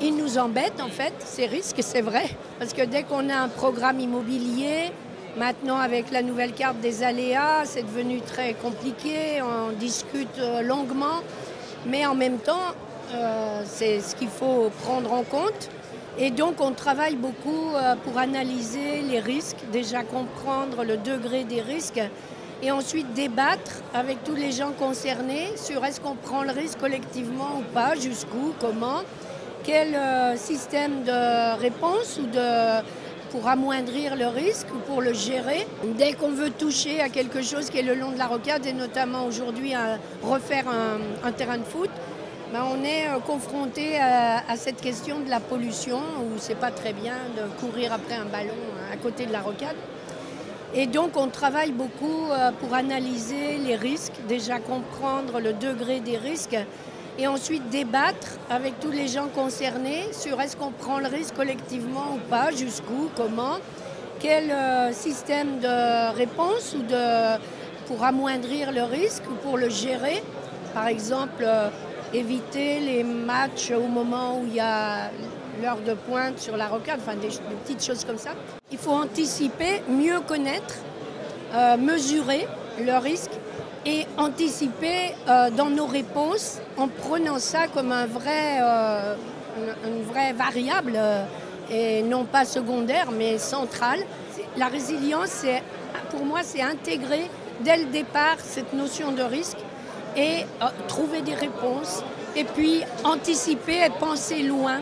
Ils nous embêtent en fait, ces risques, c'est vrai. Parce que dès qu'on a un programme immobilier, maintenant avec la nouvelle carte des aléas, c'est devenu très compliqué, on discute longuement. Mais en même temps, c'est ce qu'il faut prendre en compte. Et donc on travaille beaucoup pour analyser les risques, déjà comprendre le degré des risques et ensuite débattre avec tous les gens concernés sur est-ce qu'on prend le risque collectivement ou pas, jusqu'où, comment, quel système de réponse pour amoindrir le risque ou pour le gérer. Dès qu'on veut toucher à quelque chose qui est le long de la rocade et notamment aujourd'hui à refaire un terrain de foot, ben on est confronté à cette question de la pollution où c'est pas très bien de courir après un ballon à côté de la rocade. Et donc on travaille beaucoup pour analyser les risques, déjà comprendre le degré des risques et ensuite débattre avec tous les gens concernés sur est-ce qu'on prend le risque collectivement ou pas, jusqu'où, comment, quel système de réponse pour amoindrir le risque ou pour le gérer. Par exemple, éviter les matchs au moment où il y a l'heure de pointe sur la rocade, enfin des petites choses comme ça. Il faut anticiper, mieux connaître, mesurer le risque et anticiper dans nos réponses en prenant ça comme une vraie variable et non pas secondaire mais centrale. La résilience, pour moi, c'est intégrer dès le départ cette notion de risque et trouver des réponses et puis anticiper et penser loin.